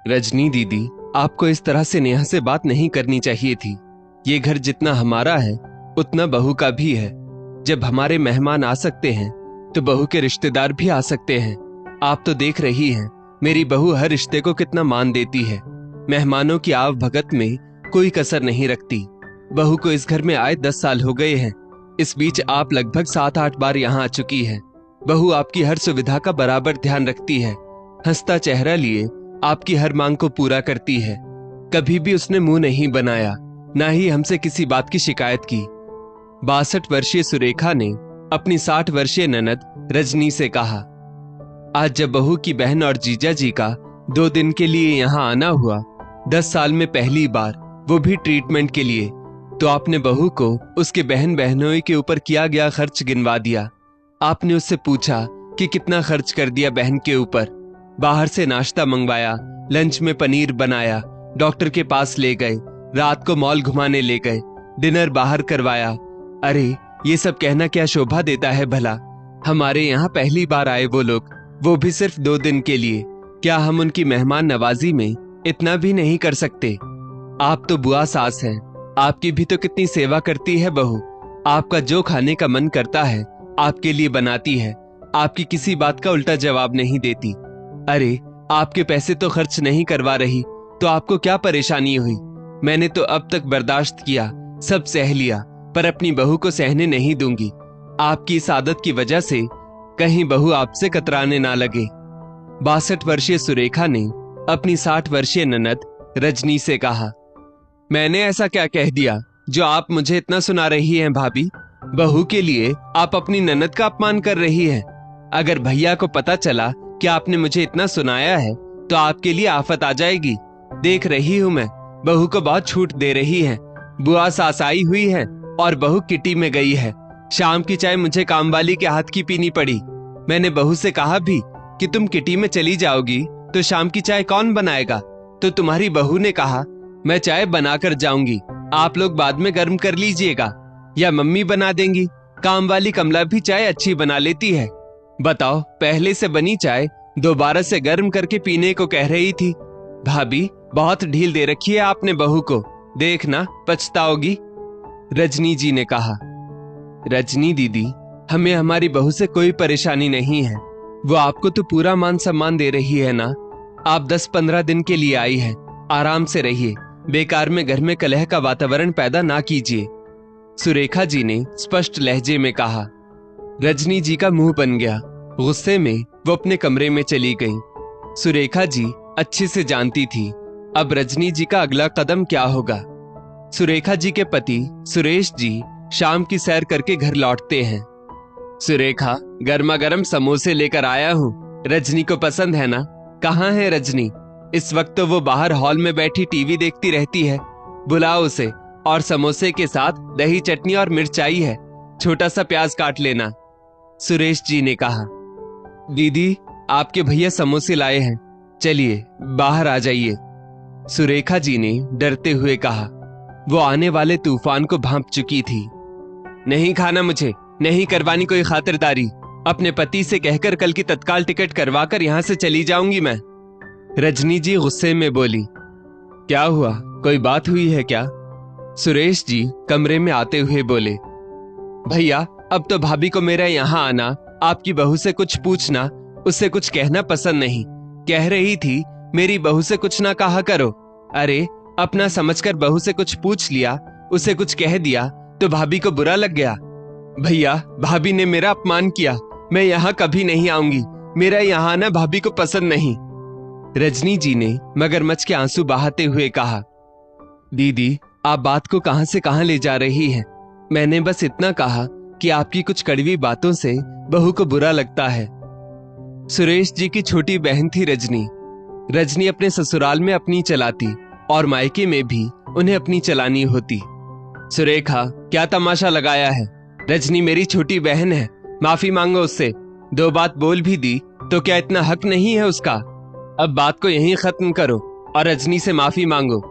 रजनी दीदी, आपको इस तरह से नेहा से बात नहीं करनी चाहिए थी। ये घर जितना हमारा है उतना बहू का भी है। जब हमारे मेहमान आ सकते हैं तो बहू के रिश्तेदार भी आ सकते हैं। आप तो देख रही हैं मेरी बहू हर रिश्ते को कितना मान देती है। मेहमानों की आव भगत में कोई कसर नहीं रखती। बहू को इस घर में आए 10 साल हो गए हैं। इस बीच आप लगभग 7-8 बार यहाँ आ चुकी है। बहू आपकी हर सुविधा का बराबर ध्यान रखती है। हंसता चेहरा लिए आपकी हर मांग को पूरा करती है। कभी भी उसने मुंह नहीं बनाया, ना ही हमसे किसी बात की शिकायत की। 62 वर्षीय सुरेखा ने अपनी 60 वर्षीय ननद रजनी से कहा, आज जब बहू की बहन और जीजा जी का 2 दिन के लिए यहाँ आना हुआ, 10 साल में पहली बार, वो भी ट्रीटमेंट के लिए, तो आपने बहू को उसके बहन बहनोई के ऊपर किया गया खर्च गिनवा दिया। आपने उससे पूछा कि कितना खर्च कर दिया बहन के ऊपर। बाहर से नाश्ता मंगवाया, लंच में पनीर बनाया, डॉक्टर के पास ले गए, रात को मॉल घुमाने ले गए, डिनर बाहर करवाया। अरे ये सब कहना क्या शोभा देता है भला। हमारे यहाँ पहली बार आए वो लोग, वो भी सिर्फ 2 दिन के लिए। क्या हम उनकी मेहमान नवाजी में इतना भी नहीं कर सकते? आप तो बुआ सास हैं, आपकी भी तो कितनी सेवा करती है बहू। आपका जो खाने का मन करता है आपके लिए बनाती है। आपकी किसी बात का उल्टा जवाब नहीं देती। अरे आपके पैसे तो खर्च नहीं करवा रही तो आपको क्या परेशानी हुई? मैंने तो अब तक बर्दाश्त किया, सब सह लिया, पर अपनी बहू को सहने नहीं दूंगी। आपकी इस आदत की वजह से कहीं बहू आपसे कतराने ना लगे। 62 वर्षीय सुरेखा ने अपनी 60 वर्षीय ननद रजनी से कहा, मैंने ऐसा क्या कह दिया जो आप मुझे इतना सुना रही हैं भाभी? बहू के लिए आप अपनी ननद का अपमान कर रही हैं। अगर भैया को पता चला कि आपने मुझे इतना सुनाया है तो आपके लिए आफत आ जाएगी। देख रही हूं मैं, बहू को बहुत छूट दे रही है। बुआ सास आई हुई है और बहू किटी में गई है। शाम की चाय मुझे कामवाली के हाथ की पीनी पड़ी। मैंने बहू से कहा भी कि तुम किटी में चली जाओगी तो शाम की चाय कौन बनाएगा? तो तुम्हारी बहू ने कहा, मैं चाय बनाकर जाऊंगी, आप लोग बाद में गर्म कर लीजिएगा, या मम्मी बना देंगी। कामवाली कमला भी चाय अच्छी बना लेती है। बताओ, पहले से बनी चाय दोबारा से गर्म करके पीने को कह रही थी। भाभी, बहुत ढील दे रखी है आपने बहू को, देखना पछताओगी। रजनी जी ने कहा, रजनी दीदी, हमें हमारी बहू से कोई परेशानी नहीं है। वो आपको तो पूरा मान सम्मान दे रही है ना। आप 10-15 दिन के लिए आई है, आराम से रहिए। बेकार में घर में कलह का वातावरण पैदा ना कीजिए, सुरेखा जी ने स्पष्ट लहजे में कहा। रजनी जी का मुंह बन गया। गुस्से में वो अपने कमरे में चली गई। सुरेखा जी अच्छे से जानती थी अब रजनी जी का अगला कदम क्या होगा। सुरेखा जी के पति सुरेश जी शाम की सैर करके घर लौटते हैं। सुरेखा, गर्मा गर्म समोसे लेकर आया हूँ, रजनी को पसंद है ना? कहाँ है रजनी? इस वक्त तो वो बाहर हॉल में बैठी टीवी देखती रहती है। बुलाओ उसे, और समोसे के साथ दही चटनी और मिर्चाई है, छोटा सा प्याज काट लेना। सुरेश जी ने कहा, दीदी आपके भैया समोसे लाए हैं, चलिए बाहर आ जाइए। सुरेखा जी ने डरते हुए कहा। वो आने वाले तूफान को भांप चुकी थी। नहीं खाना मुझे, नहीं करवानी कोई खातिरदारी। अपने पति से कहकर कल की तत्काल टिकट करवाकर यहां से चली जाऊंगी मैं। रजनी जी गुस्से में बोली, क्या हुआ, कोई बात हुई है क्या? सुरेश जी कमरे में आते हुए बोले, भैया अब तो भाभी को मेरा यहाँ आना, आपकी बहू से कुछ पूछना, उससे कुछ कहना पसंद नहीं। कह रही थी मेरी बहू से कुछ ना कहा करो। अरे अपना समझकर बहू से कुछ पूछ लिया, उसे कुछ कह दिया तो भाभी को बुरा लग गया। भैया, भाभी ने मेरा अपमान किया, मैं यहाँ कभी नहीं आऊंगी, मेरा यहाँ आना भाभी को पसंद नहीं। रजनी जी ने मगरमच्छ के आंसू बहाते हुए कहा, दीदी आप बात को कहां से कहां ले जा रही हैं? मैंने बस इतना कहा कि आपकी कुछ कड़वी बातों से बहू को बुरा लगता है। सुरेश जी की छोटी बहन थी रजनी। रजनी अपने ससुराल में अपनी चलाती और मायके में भी उन्हें अपनी चलानी होती। सुरेखा, क्या तमाशा लगाया है? रजनी मेरी छोटी बहन है, माफी मांगो उससे। 2 बात बोल भी दी तो क्या इतना हक नहीं है उसका? अब बात को यहीं खत्म करो और रजनी से माफी मांगो,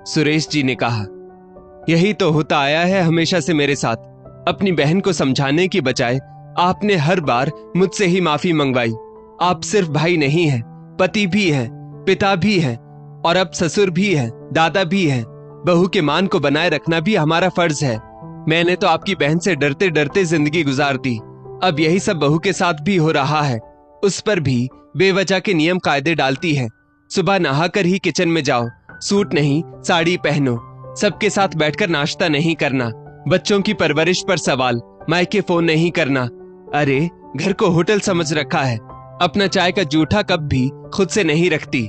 सुरेश जी ने कहा। यही तो होता आया है हमेशा से मेरे साथ। अपनी बहन को समझाने की बजाय आपने हर बार मुझसे ही माफी मंगवाई। आप सिर्फ भाई नहीं हैं, पति भी हैं, पिता भी हैं, और अब ससुर भी है, दादा भी है। बहू के मान को बनाए रखना भी हमारा फर्ज है। मैंने तो आपकी बहन से डरते डरते जिंदगी गुजार दी, अब यही सब बहू के साथ भी हो रहा है। उस पर भी बेवजह के नियम कायदे डालती है। सुबह नहाकर ही किचन में जाओ, सूट नहीं साड़ी पहनो, सबके साथ बैठकर नाश्ता नहीं करना, बच्चों की परवरिश पर सवाल, मायके फोन नहीं करना। अरे घर को होटल समझ रखा है, अपना चाय का जूठा कप भी खुद से नहीं रखती।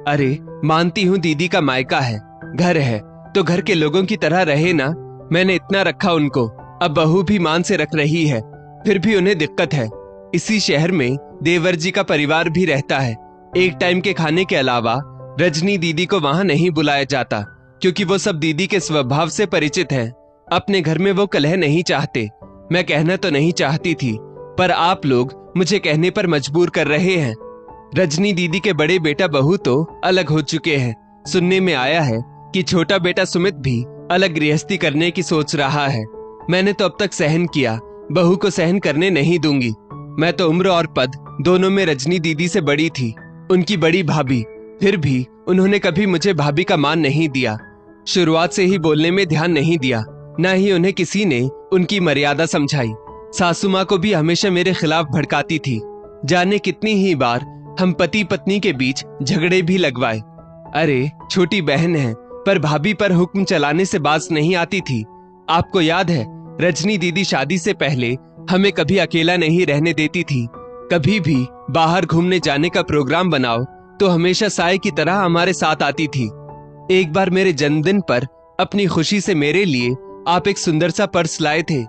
अरे मानती हूँ दीदी का मायका है, घर है तो घर के लोगों की तरह रहे ना। मैंने इतना रखा उनको, अब बहू भी मान से रख रही है, फिर भी उन्हें दिक्कत है। इसी शहर में देवर जी का परिवार भी रहता है। एक टाइम के खाने के अलावा रजनी दीदी को वहां नहीं बुलाया जाता, क्योंकि वो सब दीदी के स्वभाव से परिचित हैं। अपने घर में वो कलह नहीं चाहते। मैं कहना तो नहीं चाहती थी, पर आप लोग मुझे कहने पर मजबूर कर रहे हैं। रजनी दीदी के बड़े बेटा बहू तो अलग हो चुके हैं। सुनने में आया है कि छोटा बेटा सुमित भी अलग गृहस्थी करने की सोच रहा है। मैंने तो अब तक सहन किया, बहू को सहन करने नहीं दूंगी। मैं तो उम्र और पद दोनों में रजनी दीदी से बड़ी थी, उनकी बड़ी भाभी, फिर भी उन्होंने कभी मुझे भाभी का मान नहीं दिया। शुरुआत से ही बोलने में ध्यान नहीं दिया, न ही उन्हें किसी ने उनकी मर्यादा समझाई। सासू माँ को भी हमेशा मेरे खिलाफ भड़काती थी। जाने कितनी ही बार हम पति पत्नी के बीच झगड़े भी लगवाए। अरे छोटी बहन है, पर भाभी पर हुक्म चलाने से बाज नहीं आती थी। आपको याद है रजनी दीदी शादी से पहले हमें कभी अकेला नहीं रहने देती थी। कभी भी बाहर घूमने जाने का प्रोग्राम बनाओ तो हमेशा साए की तरह हमारे साथ आती थी। एक बार मेरे जन्मदिन पर अपनी खुशी से मेरे लिए आप एक सुंदर सा पर्स लाए थे।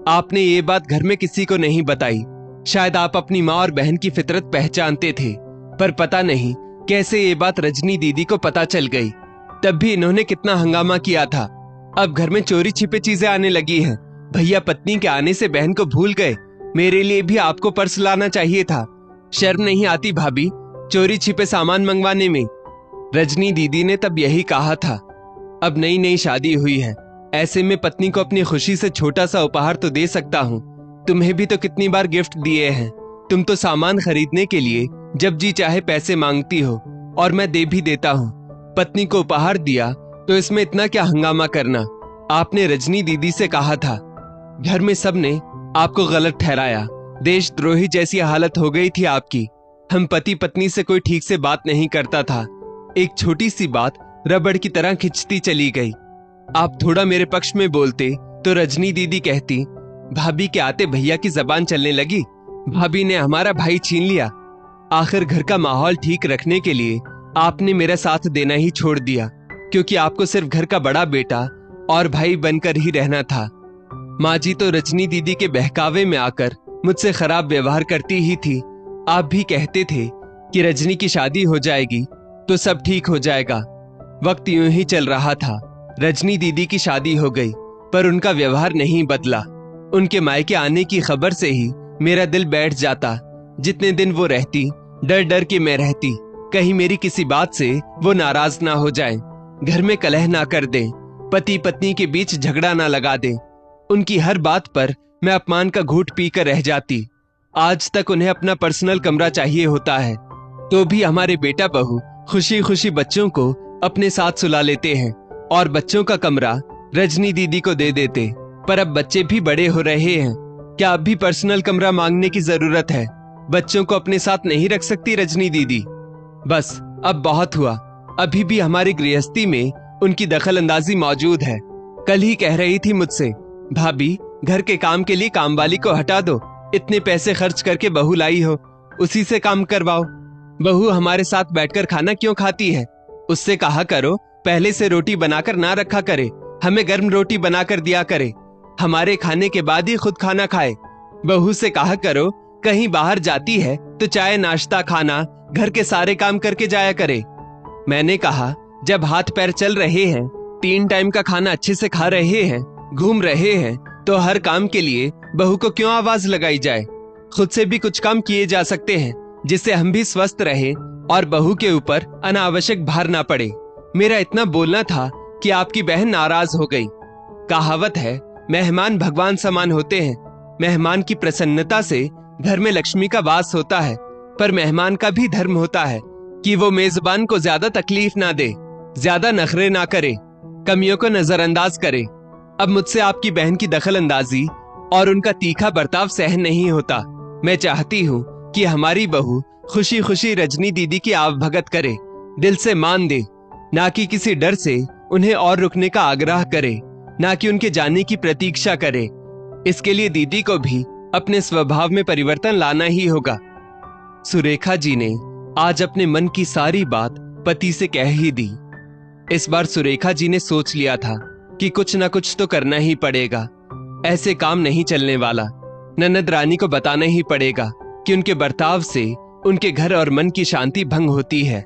आपने ये बात घर में किसी को नहीं बताई। शायद आप अपनी माँ और बहन की फितरत पहचानते थे, पर पता नहीं कैसे ये बात रजनी दीदी को पता चल गई। तब भी इन्होंने कितना हंगामा किया था। अब घर में चोरी छिपे चीजें आने लगी हैं। भैया पत्नी के आने से बहन को भूल गए। मेरे लिए भी आपको पर्स लाना चाहिए था। शर्म नहीं आती भाभी चोरी छिपे सामान मंगवाने में? रजनी दीदी ने तब यही कहा था। अब नई नई शादी हुई है, ऐसे में पत्नी को अपनी खुशी से छोटा सा उपहार तो दे सकता हूँ। तुम्हें भी तो कितनी बार गिफ्ट दिए हैं। तुम तो सामान खरीदने के लिए जब जी चाहे पैसे मांगती हो, और मैं दे भी देता हूँ। पत्नी को उपहार दिया तो इसमें इतना क्या हंगामा करना? आपने रजनी दीदी से कहा था। घर में सबने आपको गलत ठहराया। देशद्रोही जैसी हालत हो गई थी आपकी। हम पति पत्नी से कोई ठीक से बात नहीं करता था। एक छोटी सी बात रबड़ की तरह खिंचती चली गई। आप थोड़ा मेरे पक्ष में बोलते तो रजनी दीदी कहती, भाभी के आते भैया की जबान चलने लगी, भाभी ने हमारा भाई छीन लिया। आखिर घर का माहौल ठीक रखने के लिए आपने मेरा साथ देना ही छोड़ दिया, क्योंकि आपको सिर्फ घर का बड़ा बेटा और भाई बनकर ही रहना था। माँ जी तो रजनी दीदी के बहकावे में आकर मुझसे खराब व्यवहार करती ही थी। आप भी कहते थे कि रजनी की शादी हो जाएगी तो सब ठीक हो जाएगा। वक्त यूं ही चल रहा था। रजनी दीदी की शादी हो गई, पर उनका व्यवहार नहीं बदला। उनके मायके आने की खबर से ही मेरा दिल बैठ जाता। जितने दिन वो रहती, डर डर के मैं रहती, कहीं मेरी किसी बात से वो नाराज ना हो जाए, घर में कलह ना कर दें, पति पत्नी के बीच झगड़ा ना लगा दें। उनकी हर बात पर मैं अपमान का घूंट पीकर रह जाती। आज तक उन्हें अपना पर्सनल कमरा चाहिए होता है, तो भी हमारे बेटा बहू खुशी खुशी बच्चों को अपने साथ सुला लेते हैं और बच्चों का कमरा रजनी दीदी को दे देते। पर अब बच्चे भी बड़े हो रहे हैं, क्या अब भी पर्सनल कमरा मांगने की जरूरत है? बच्चों को अपने साथ नहीं रख सकती रजनी दीदी? बस अब बहुत हुआ। अभी भी हमारी गृहस्थी में उनकी दखल अंदाजी मौजूद है। कल ही कह रही थी मुझसे, भाभी घर के काम के लिए कामवाली को हटा दो, इतने पैसे खर्च करके बहू लाई हो, उसी से काम करवाओ। बहू हमारे साथ बैठकर खाना क्यों खाती है? उससे कहा करो पहले से रोटी बनाकर ना रखा करे, हमें गर्म रोटी बनाकर दिया करे, हमारे खाने के बाद ही खुद खाना खाए। बहू से कहा करो कहीं बाहर जाती है तो चाय नाश्ता खाना घर के सारे काम करके जाया करे। मैंने कहा जब हाथ पैर चल रहे हैं, 3 टाइम का खाना अच्छे से खा रहे हैं, घूम रहे हैं, तो हर काम के लिए बहू को क्यों आवाज लगाई जाए? खुद से भी कुछ काम किए जा सकते हैं जिससे हम भी स्वस्थ रहे और बहू के ऊपर अनावश्यक भार ना पड़े। मेरा इतना बोलना था कि आपकी बहन नाराज हो गई। कहावत है, मेहमान भगवान समान होते हैं। मेहमान की प्रसन्नता से घर में लक्ष्मी का वास होता है, पर मेहमान का भी धर्म होता है कि वो मेजबान को ज्यादा तकलीफ ना दे, ज्यादा नखरे ना करे, कमियों को नजरअंदाज करे। अब मुझसे आपकी बहन की दखल अंदाजी और उनका तीखा बर्ताव सहन नहीं होता। मैं चाहती हूँ कि हमारी बहू खुशी खुशी रजनी दीदी की आवभगत करे, दिल से मान दे, ना कि किसी डर से उन्हें और रुकने का आग्रह करे, ना कि उनके जाने की प्रतीक्षा करे। इसके लिए दीदी को भी अपने स्वभाव में परिवर्तन लाना ही होगा। सुरेखा जी ने आज अपने मन की सारी बात पति से कह ही दी। इस बार सुरेखा जी ने सोच लिया था कि कुछ ना कुछ तो करना ही पड़ेगा। ऐसे काम नहीं चलने वाला। ननद रानी को बताना ही पड़ेगा कि उनके बर्ताव से उनके घर और मन की शांति भंग होती है।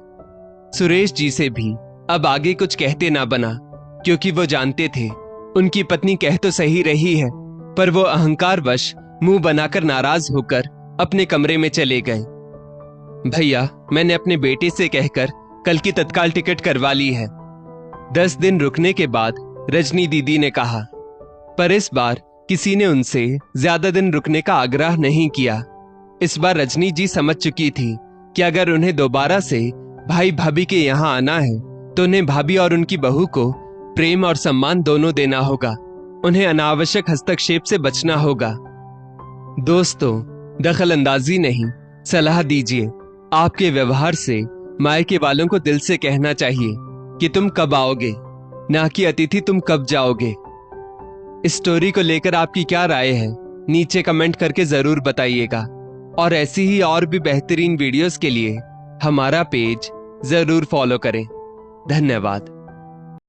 सुरेश जी से भी अब आगे कुछ कहते ना बना, क्योंकि वो जानते थे उनकी पत्नी कह तो सही रही है, पर वो अहंकारवश मुंह बनाकर नाराज होकर अपने कमरे में चले गए। भैया, मैंने अपने बेटे से कहकर कल की तत्काल टिकट करवा ली है। 10 दिन रुकने के बाद रजनी दीदी ने कहा, पर इस बार किसी ने उनसे ज्यादा दिन रुकने का आग्रह नहीं किया। इस बार रजनी जी समझ चुकी थी कि अगर उन्हें दोबारा से भाई भाभी के यहाँ आना है तो उन्हें भाभी और उनकी बहू को प्रेम और सम्मान दोनों देना होगा। उन्हें अनावश्यक हस्तक्षेप से बचना होगा। दोस्तों, दखल अंदाजी नहीं, सलाह दीजिए। आपके व्यवहार से मायके वालों को दिल से कहना चाहिए कि तुम कब आओगे, ना कि अतिथि तुम कब जाओगे। इस स्टोरी को लेकर आपकी क्या राय है, नीचे कमेंट करके जरूर बताइएगा। और ऐसी ही और भी बेहतरीन वीडियोस के लिए हमारा पेज जरूर फॉलो करें। धन्यवाद।